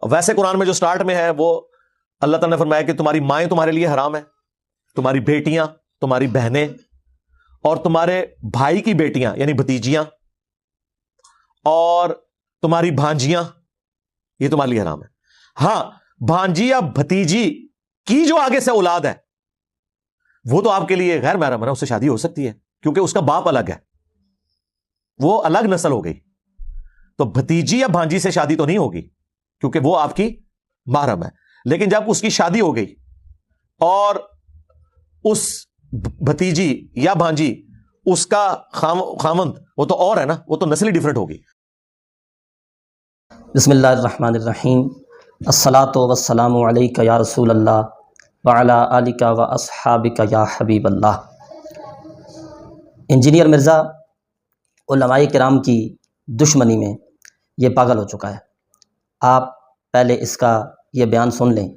ویسے قرآن میں جو سٹارٹ میں ہے وہ اللہ تعالیٰ نے فرمایا کہ تمہاری مائیں تمہارے لیے حرام ہے، تمہاری بیٹیاں، تمہاری بہنیں اور تمہارے بھائی کی بیٹیاں یعنی بھتیجیاں اور تمہاری بھانجیاں، یہ تمہارے لیے حرام ہے۔ ہاں بھانجی یا بھتیجی کی جو آگے سے اولاد ہے وہ تو آپ کے لیے غیر محرم ہے، اس سے شادی ہو سکتی ہے کیونکہ اس کا باپ الگ ہے، وہ الگ نسل ہو گئی۔ تو بھتیجی یا بھانجی سے شادی تو نہیں ہوگی کیونکہ وہ آپ کی محرم ہے، لیکن جب اس کی شادی ہو گئی اور اس بھتیجی یا بھانجی اس کا خامند، وہ تو اور ہے نا، وہ تو نسل ہی ڈیفرنٹ ہوگی۔ بسم اللہ الرحمن الرحیم، الصلاۃ والسلام علیک یا رسول اللہ وعلی آلک و اصحابک یا حبیب اللہ۔ انجینئر مرزا علماء کرام کی دشمنی میں یہ پاگل ہو چکا ہے۔ آپ پہلے اس کا یہ بیان سن لیں۔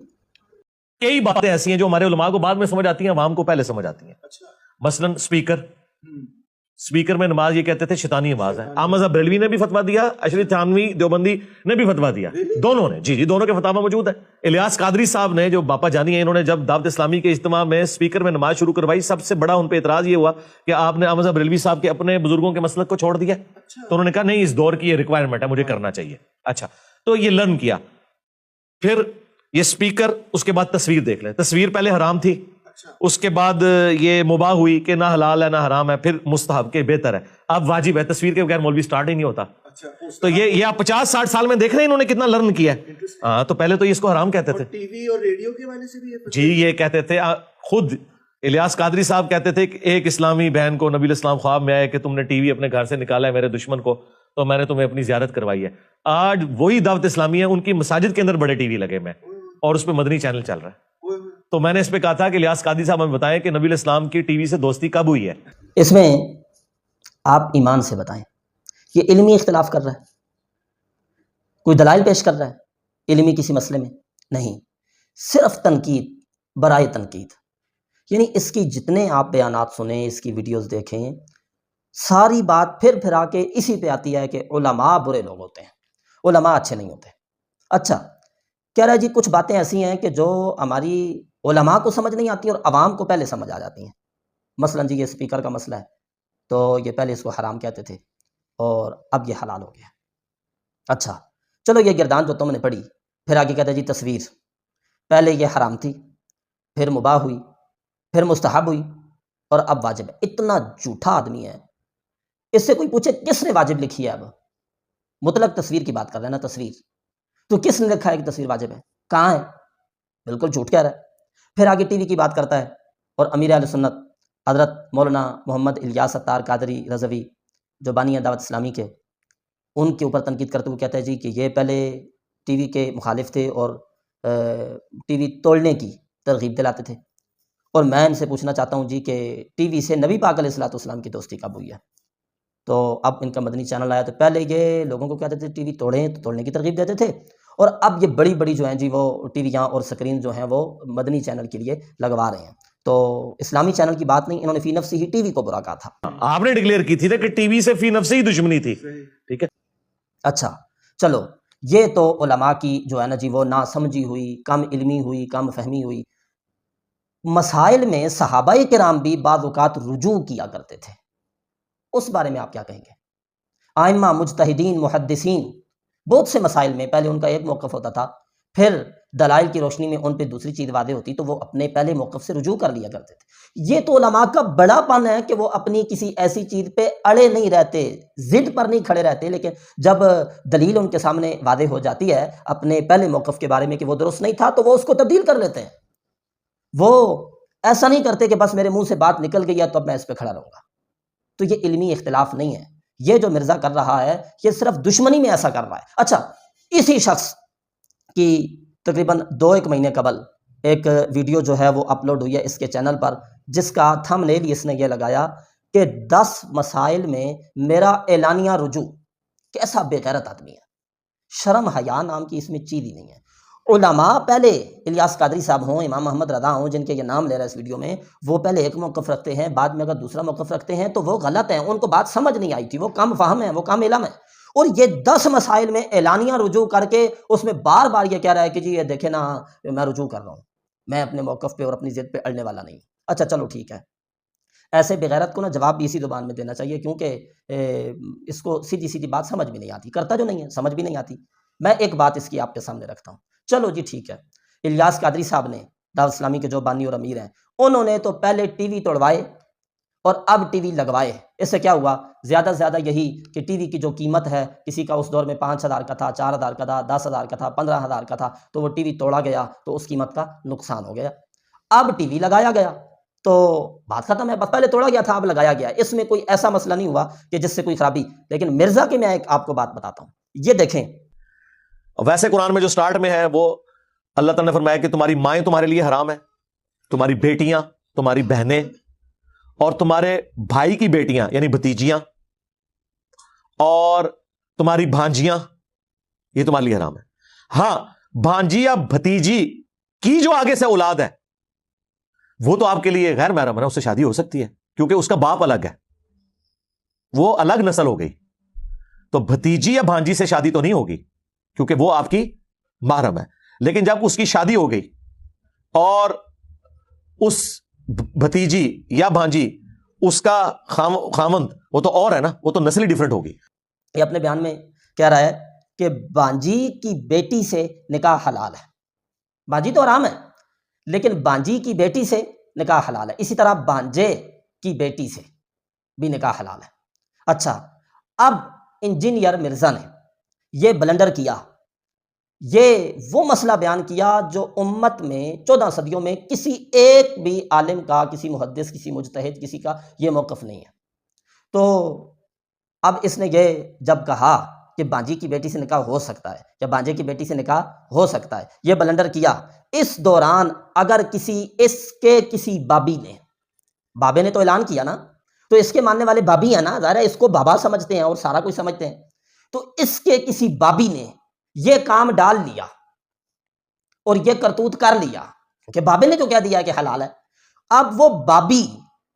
کئی باتیں ایسی ہیں جو ہمارے علماء کو بعد میں سمجھ آتی ہیں، عوام کو پہلے سمجھ آتی ہیں۔ مثلا سپیکر میں نماز یہ کہتے تھے شیطانی آواز ہے۔ احمد بریلوی نے بھی فتویٰ دیا، اشرف تھانوی دیوبندی نے بھی فتویٰ دیا، دونوں نے، جی دونوں کے فتاوی موجود ہیں۔ الیاس قادری صاحب نے جو باپا جانی ہیں، انہوں نے جب دعوت اسلامی کے اجتماع میں سپیکر میں نماز شروع کروائی، سب سے بڑا ان پہ اعتراض یہ ہوا کہ آپ نے احمد بریلوی صاحب کے اپنے بزرگوں کے مسلک کو چھوڑ دیا۔ تو انہوں نے کہا نہیں، اس دور کی یہ ریکوائرمنٹ ہے، مجھے کرنا چاہیے۔ اچھا، تو یہ لرن کیا، پھر یہ سپیکر، اس کے بعد تصویر دیکھ لیں، تصویر پہلے حرام تھی، اس کے بعد یہ مباح ہوئی کہ نہ حلال ہے نہ حرام ہے، پھر مستحب کے بہتر ہے، اب واجب ہے، تصویر کے بغیر مولوی سٹارٹ ہی نہیں ہوتا۔ تو یہ آپ 50-60 سال میں دیکھ رہے ہیں انہوں نے کتنا لرن کیا ہے۔ ہاں، تو پہلے تو یہ اس کو حرام کہتے تھے، ٹی وی اور ریڈیو کے حوالے سے بھی جی یہ کہتے تھے، خود الیاس قادری صاحب کہتے تھے کہ ایک اسلامی بہن کو نبی الاسلام خواب میں آئے کہ تم نے ٹی وی اپنے گھر سے نکالا ہے میرے دشمن کو، تو میں نے تمہیں اپنی زیارت کروائی ہے۔ آج وہی دعوت اسلامی ہے، ان کی مساجد کے اندر بڑے ٹی وی لگے میں اور اس پہ مدنی چینل چل رہا ہے۔ تو میں نے اس پہ کہا تھا کہ الیاس قادری صاحب ہمیں بتائیں کہ نبی الاسلام کی ٹی وی سے دوستی کب ہوئی ہے۔ اس میں آپ ایمان سے بتائیں، یہ علمی اختلاف کر رہا ہے، کوئی دلائل پیش کر رہا ہے علمی کسی مسئلے میں؟ نہیں، صرف تنقید برائے تنقید۔ یعنی اس کی جتنے آپ بیانات سنیں، اس کی ویڈیوز دیکھیں، ساری بات پھر پھر آ کے اسی پہ آتی ہے کہ علماء برے لوگ ہوتے ہیں، علماء اچھے نہیں ہوتے۔ اچھا، کہہ رہا ہے جی کچھ باتیں ایسی ہیں کہ جو ہماری علماء کو سمجھ نہیں آتی اور عوام کو پہلے سمجھ آ جاتی ہیں۔ مثلا جی یہ سپیکر کا مسئلہ ہے، تو یہ پہلے اس کو حرام کہتے تھے اور اب یہ حلال ہو گیا۔ اچھا چلو، یہ گردان جو تم نے پڑھی، پھر آگے کہتے ہیں جی تصویر پہلے یہ حرام تھی، پھر مباح ہوئی، پھر مستحب ہوئی اور اب واجب ہے۔ اتنا جھوٹا آدمی ہے، اس سے کوئی پوچھے کس نے واجب لکھی ہے؟ اب مطلق تصویر کی بات کر رہے ہیں نا، تصویر تو کس نے لکھا ہے کہ تصویر واجب ہے؟ کہاں ہے؟ بالکل جھوٹ کہہ رہا ہے۔ پھر آگے ٹی وی کی بات کرتا ہے اور امیر اہل سنت حضرت مولانا محمد الیاس ستار قادری رضوی جو بانی ہیں دعوت اسلامی کے، ان کے اوپر تنقید کرتے ہوئے کہتا ہے جی کہ یہ پہلے ٹی وی کے مخالف تھے اور ٹی وی توڑنے کی ترغیب دلاتے تھے، اور میں ان سے پوچھنا چاہتا ہوں جی کہ ٹی وی سے نبی پاک علیہ الصلوۃ والسلام کی دوستی کب ہوئی ہے؟ تو اب ان کا مدنی چینل آیا، تو پہلے یہ لوگوں کو کہتے تھے ٹی وی توڑیں تو توڑنے کی ترغیب دیتے تھے، اور اب یہ بڑی بڑی جو ہیں جی وہ ٹی ویاں اور سکرین جو ہیں وہ مدنی چینل کے لیے لگوا رہے ہیں۔ تو اسلامی چینل کی بات نہیں، انہوں نے فی نفسی ہی ٹی وی کو برا کہا تھا۔ آپ نے ڈکلیئر کی تھی نا کہ ٹی وی سے فی نفسی ہی دشمنی تھی، ٹھیک ہے۔ اچھا چلو، یہ تو علماء کی جو ہے نا جی وہ نا سمجھی ہوئی، کم علمی ہوئی، کم فہمی ہوئی۔ مسائل میں صحابہ کرام بھی بعض اوقات رجوع کیا کرتے تھے، اس بارے میں آپ کیا کہیں گے؟ ائمہ مجتہدین محدثین بہت سے مسائل میں پہلے ان کا ایک موقف ہوتا تھا، پھر دلائل کی روشنی میں ان پہ دوسری چیز واضح ہوتی تو وہ اپنے پہلے موقف سے رجوع کر لیا کرتے تھے۔ یہ تو علماء کا بڑا پن ہے کہ وہ اپنی کسی ایسی چیز پہ اڑے نہیں رہتے، ضد پر نہیں کھڑے رہتے، لیکن جب دلیل ان کے سامنے واضح ہو جاتی ہے اپنے پہلے موقف کے بارے میں کہ وہ درست نہیں تھا، تو وہ اس کو تبدیل کر لیتے ہیں۔ وہ ایسا نہیں کرتے کہ بس میرے منہ سے بات نکل گئی ہے تو اب میں اس پہ کھڑا رہوں گا۔ تو یہ علمی اختلاف نہیں ہے، یہ جو مرزا کر رہا ہے یہ صرف دشمنی میں ایسا کر رہا ہے۔ اچھا، اسی شخص کی تقریباً 2-1 مہینے قبل ایک ویڈیو جو ہے وہ اپلوڈ ہوئی ہے اس کے چینل پر، جس کا تھم نیل اس نے یہ لگایا کہ 10 مسائل میں میرا اعلانیہ رجوع۔ کیسا بے غیرت آدمی ہے، شرم حیا نام کی اس میں چیز ہی نہیں ہے۔ علماء پہلے الیاس قادری صاحب ہوں، امام محمد رضا ہوں، جن کے یہ نام لے رہا ہے اس ویڈیو میں، وہ پہلے ایک موقف رکھتے ہیں، بعد میں اگر دوسرا موقف رکھتے ہیں تو وہ غلط ہیں، ان کو بات سمجھ نہیں آئی تھی، وہ کم فہم ہیں، وہ کم علم ہے۔ اور یہ 10 مسائل میں اعلانیہ رجوع کر کے اس میں بار بار یہ کہہ رہا ہے کہ جی یہ دیکھیں نا میں رجوع کر رہا ہوں، میں اپنے موقف پہ اور اپنی ضد پہ اڑنے والا نہیں ہوں۔ اچھا چلو ٹھیک ہے، ایسے بغیرت کو نا جواب بھی اسی زبان میں دینا چاہیے، کیونکہ اس کو سیدھی سیدھی بات سمجھ بھی نہیں آتی، کرتا جو نہیں ہے سمجھ بھی نہیں آتی۔ میں ایک بات اس کی آپ کے سامنے رکھتا ہوں، چلو جی ٹھیک ہے، الیاس قادری صاحب نے دعوت اسلامی کے جو بانی اور امیر ہیں، انہوں نے تو پہلے ٹی وی توڑوائے اور اب ٹی وی لگوائے۔ اس سے کیا ہوا؟ زیادہ سے زیادہ یہی کہ ٹی وی کی جو قیمت ہے، کسی کا اس دور میں 5,000 کا تھا، 4,000 کا تھا، 10,000 کا تھا، 15,000 کا تھا، تو وہ ٹی وی توڑا گیا تو اس قیمت کا نقصان ہو گیا۔ اب ٹی وی لگایا گیا تو بات ختم ہے، بس پہلے توڑا گیا تھا اب لگایا گیا، اس میں کوئی ایسا مسئلہ نہیں ہوا کہ جس سے کوئی خرابی۔ لیکن مرزا کی میں ایک آپ کو بات بتاتا ہوں، یہ دیکھیں، ویسے قرآن میں جو سٹارٹ میں ہے وہ اللہ تعالیٰ نے فرمایا کہ تمہاری مائیں تمہارے لیے حرام ہے، تمہاری بیٹیاں، تمہاری بہنیں اور تمہارے بھائی کی بیٹیاں یعنی بھتیجیاں اور تمہاری بھانجیاں، یہ تمہارے لیے حرام ہے۔ ہاں، بھانجی یا بھتیجی کی جو آگے سے اولاد ہے وہ تو آپ کے لیے غیر محرم ہے، اس سے شادی ہو سکتی ہے کیونکہ اس کا باپ الگ ہے، وہ الگ نسل ہو گئی۔ تو بھتیجی یا بھانجی سے شادی تو نہیں ہوگی کیونکہ وہ آپ کی محرم ہے۔ لیکن جب اس کی شادی ہو گئی اور اس بھتیجی یا بھانجی اس کا خامند، وہ تو اور ہے نا، وہ تو نسلی ڈیفرنٹ ہوگی۔ یہ اپنے بیان میں کہہ رہا ہے کہ بانجی کی بیٹی سے نکاح حلال ہے۔ بانجی تو حرام ہے لیکن بانجی کی بیٹی سے نکاح حلال ہے، اسی طرح بانجے کی بیٹی سے بھی نکاح حلال ہے۔ اچھا، اب انجینئر مرزا نے یہ بلنڈر کیا، یہ وہ مسئلہ بیان کیا جو امت میں 14 صدیوں میں کسی ایک بھی عالم کا، کسی محدث، کسی مجتہد، کسی کا یہ موقف نہیں ہے۔ تو اب اس نے یہ جب کہا کہ بانجی کی بیٹی سے نکاح ہو سکتا ہے یا بانجے کی بیٹی سے نکاح ہو سکتا ہے، یہ بلنڈر کیا، اس دوران اگر اس کے کسی بابی نے، بابے نے تو اعلان کیا نا، تو اس کے ماننے والے بابی ہیں نا، ظاہر ہے اس کو بابا سمجھتے ہیں اور سارا کوئی سمجھتے ہیں، تو اس کے کسی بابی نے یہ کام ڈال لیا اور یہ کرتوت کر لیا، کہ بابے نے جو کہہ دیا کہ حلال ہے، اب وہ بابی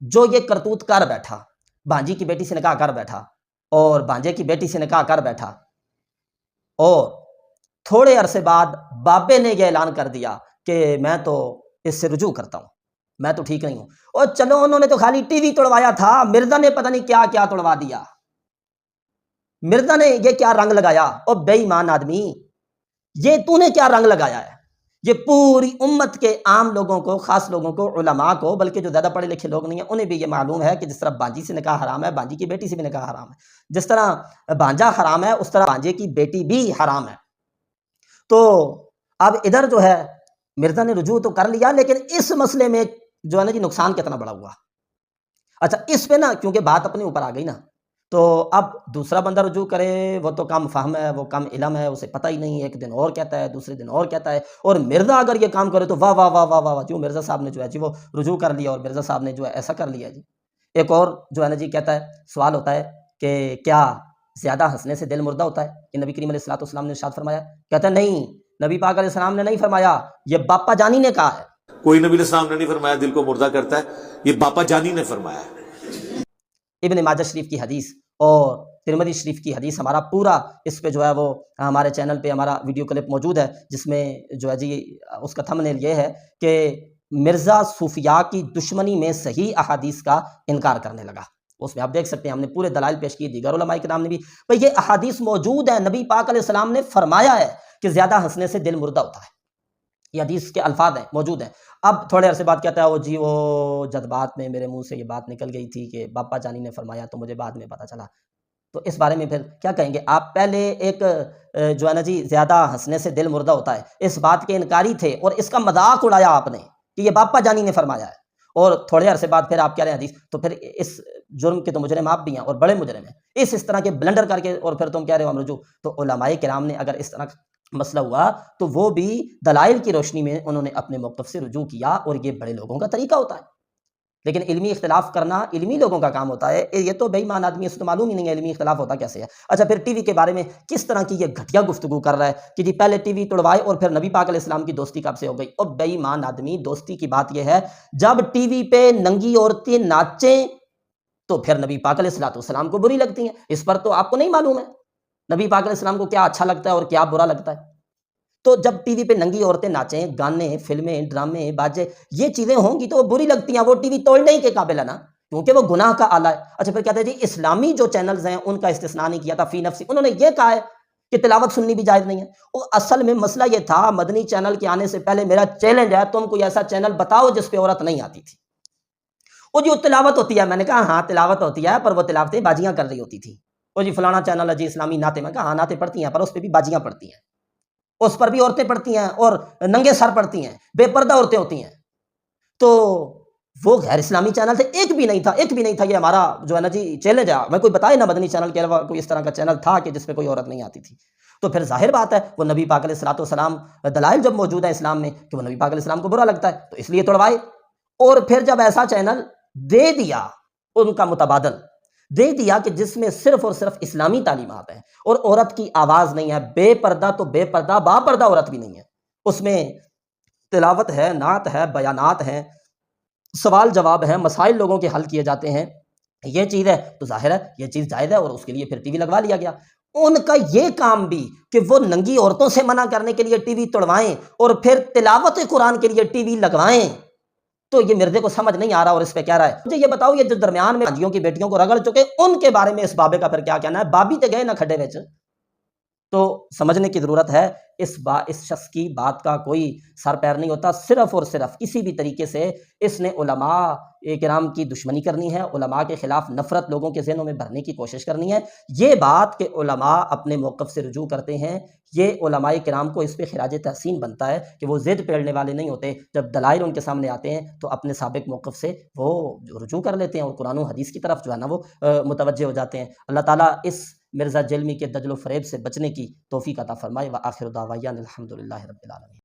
جو یہ کرتوت کر بیٹھا، بانجی کی بیٹی سے نکاح کر بیٹھا اور بانجے کی بیٹی سے نکاح کر بیٹھا، اور تھوڑے عرصے بعد بابے نے یہ اعلان کر دیا کہ میں تو اس سے رجوع کرتا ہوں، میں تو ٹھیک نہیں ہوں، اور چلو انہوں نے تو خالی ٹی وی توڑوایا تھا، مرزا نے پتہ نہیں کیا کیا توڑوا دیا، مرزا نے یہ کیا رنگ لگایا، اور بے ایمان آدمی یہ تو نے کیا رنگ لگایا ہے؟ یہ پوری امت کے عام لوگوں کو، خاص لوگوں کو، علماء کو، بلکہ جو زیادہ پڑھے لکھے لوگ نہیں ہیں انہیں بھی یہ معلوم ہے کہ جس طرح بانجی سے نکاح حرام ہے، بانجی کی بیٹی سے بھی نکاح حرام ہے، جس طرح بانجا حرام ہے اس طرح بانجے کی بیٹی بھی حرام ہے۔ تو اب ادھر جو ہے مرزا نے رجوع تو کر لیا، لیکن اس مسئلے میں جو ہے نا جی نقصان کتنا بڑا ہوا۔ اچھا، اس پہ نا کیونکہ بات اپنے اوپر آ گئی نا، تو اب دوسرا بندہ رجوع کرے، وہ تو کم فہم ہے، وہ کم علم ہے، اسے پتہ ہی نہیں، ایک دن اور کہتا ہے، دوسرے دن اور کہتا ہے، اور مرزا اگر یہ کام کرے تو واہ واہ واہ واہ واہ، جو مرزا صاحب نے جو ہے جی وہ رجوع کر لیا اور مرزا صاحب نے جو ہے ایسا کر لیا جی۔ ایک اور جو ہے نا جی کہتا ہے، سوال ہوتا ہے کہ کیا زیادہ ہنسنے سے دل مردہ ہوتا ہے؟ کہ نبی کریم علیہ الصلوۃ والسلام نے ارشاد فرمایا؟ کہتا ہے نہیں، نبی پاک علیہ السلام نے نہیں فرمایا، یہ باپا جانی نے کہا ہے۔ کوئی نبی علیہ السلام نے نہیں فرمایا دل کو مردہ کرتا ہے، یہ باپا جانی نے فرمایا ہے۔ ابن ماجہ شریف کی حدیث اور ترمذی شریف کی حدیث، ہمارا پورا اس پہ جو ہے وہ ہمارے چینل پہ ہمارا ویڈیو کلپ موجود ہے، جس میں جو ہے جی اس کا تھمبنیل یہ ہے کہ مرزا صوفیاء کی دشمنی میں صحیح احادیث کا انکار کرنے لگا۔ اس میں آپ دیکھ سکتے ہیں ہم نے پورے دلائل پیش کیے، دیگر علماء کرام نے بھی، بھئی یہ احادیث موجود ہیں، نبی پاک علیہ السلام نے فرمایا ہے کہ زیادہ ہنسنے سے دل مردہ ہوتا ہے، یہ حدیث کے الفاظ ہیں، موجود ہیں۔ اب تھوڑے عرصے بعد کہتا ہے وہ جی وہ جذبات میں میرے منہ سے یہ بات نکل گئی تھی کہ باپا جانی نے فرمایا تو مجھے بعد میں پتہ چلا۔ تو اس بارے میں پھر کیا کہیں گے آپ؟ پہلے ایک جو ہے نا جی زیادہ ہنسنے سے دل مردہ ہوتا ہے، اس بات کے انکاری تھے اور اس کا مذاق اڑایا آپ نے کہ یہ باپا جانی نے فرمایا ہے، اور تھوڑے عرصے بعد پھر آپ کہہ رہے ہیں حدیث، تو پھر اس جرم کے تو مجرم آپ بھی ہیں اور بڑے مجرم ہیں، اس طرح کے بلنڈر کر کے اور پھر تم کہہ رہے ہو ہم رجوع۔ تو علماء کرام نے اگر اس طرح مسئلہ ہوا تو وہ بھی دلائل کی روشنی میں انہوں نے اپنے موقف سے رجوع کیا، اور یہ بڑے لوگوں کا طریقہ ہوتا ہے۔ لیکن علمی اختلاف کرنا علمی لوگوں کا کام ہوتا ہے، یہ تو بے ایمان آدمی، اس کو معلوم ہی نہیں ہے علمی اختلاف ہوتا کیسے ہے۔ اچھا، پھر ٹی وی کے بارے میں کس طرح کی یہ گھٹیا گفتگو کر رہا ہے کہ جی پہلے ٹی وی توڑوائے اور پھر نبی پاک علیہ السلام کی دوستی کب سے ہو گئی؟ اور بے ایمان آدمی، دوستی کی بات یہ ہے جب ٹی وی پہ ننگی عورتیں ناچیں تو پھر نبی پاک علیہ السلام کو بری لگتی ہیں، اس پر تو آپ کو نہیں معلوم ہے۔ نبی پاک علیہ السلام کو کیا اچھا لگتا ہے اور کیا برا لگتا ہے. تو جب ٹی وی پہ ننگی عورتیں ناچیں، گانے، فلمیں، ڈرامے، باجے، یہ چیزیں ہوں گی تو وہ بری لگتی ہیں، وہ ٹی وی توڑنے ہی کے قابل ہے نا، کیونکہ وہ گناہ کا آلہ ہے. اچھا پھر کہتے ہیں جی اسلامی جو چینلز ہیں ان کا استثناء نہیں کیا تھا فی نفسی، انہوں نے یہ کہا ہے کہ تلاوت سننی بھی جائز نہیں ہے. اور اصل میں مسئلہ یہ تھا، مدنی چینل کے آنے سے پہلے میرا چیلنج ہے تم کوئی ایسا چینل بتاؤ جس پہ عورت نہیں آتی تھی. وہ جو تلاوت ہوتی ہے، میں نے کہا ہاں تلاوت ہوتی ہے، پر وہ تلاوتیں باجیاں کر رہی ہوتی تھی. وہ جی فلانا چینل ہے جی اسلامی نعتیں، میں کہا ہاں نعتیں پڑھتی ہیں پر اس پہ بھی باجیاں پڑھتی ہیں، اس پر بھی عورتیں پڑھتی ہیں اور ننگے سر پڑھتی ہیں، بے پردہ عورتیں ہوتی ہیں. تو وہ غیر اسلامی چینل تھے، ایک بھی نہیں تھا. یہ ہمارا جو ہے نا جی چیلنج ہے. میں کوئی بتائے نا مدنی چینل کے علاوہ کوئی اس طرح کا چینل تھا کہ جس پہ کوئی عورت نہیں آتی تھی. تو پھر ظاہر بات ہے وہ نبی پاک علیہ الصلوۃ والسلام، دلائل جب موجود ہیں اسلام میں کہ وہ نبی پاک علیہ السلام کو برا لگتا ہے تو اس لیے توڑوائے. اور پھر جب ایسا چینل دے دیا ان کا متبادل دے دیا کہ جس میں صرف اور صرف اسلامی تعلیمات ہیں اور عورت کی آواز نہیں ہے، بے پردہ تو بے پردہ، با پردہ عورت بھی نہیں ہے، اس میں تلاوت ہے، نعت ہے، بیانات ہیں، سوال جواب ہیں، مسائل لوگوں کے حل کیے جاتے ہیں، یہ چیز ہے تو ظاہر ہے یہ چیز جائز ہے. اور اس کے لیے پھر ٹی وی لگوا لیا گیا. ان کا یہ کام بھی کہ وہ ننگی عورتوں سے منع کرنے کے لیے ٹی وی توڑوائیں اور پھر تلاوت قرآن کے لیے ٹی وی لگوائیں، تو یہ مرزے کو سمجھ نہیں آ رہا اور اس پہ کہہ رہا ہے. مجھے یہ بتاؤ یہ جو درمیان میں حاجیوں کی بیٹیوں کو رگڑ چکے ان کے بارے میں اس بابے کا پھر کیا کہنا ہے؟ بابی تے گئے نہ کھڈے وچ. تو سمجھنے کی ضرورت ہے اس شخص کی بات کا کوئی سر پیر نہیں ہوتا. صرف اور صرف کسی بھی طریقے سے اس نے علماء کرام کی دشمنی کرنی ہے، علماء کے خلاف نفرت لوگوں کے ذہنوں میں بھرنے کی کوشش کرنی ہے. یہ بات کہ علماء اپنے موقف سے رجوع کرتے ہیں، یہ علماء کرام کو اس پہ خراج تحسین بنتا ہے کہ وہ ضد پیڑنے والے نہیں ہوتے. جب دلائل ان کے سامنے آتے ہیں تو اپنے سابق موقف سے وہ رجوع کر لیتے ہیں اور قرآن و حدیث کی طرف جو ہے نا وہ متوجہ ہو جاتے ہیں. اللہ تعالیٰ اس مرزا جلمی کے دجل و فریب سے بچنے کی توفیق عطا فرمائے. وآخر دعوانا الحمدللہ رب العالمین.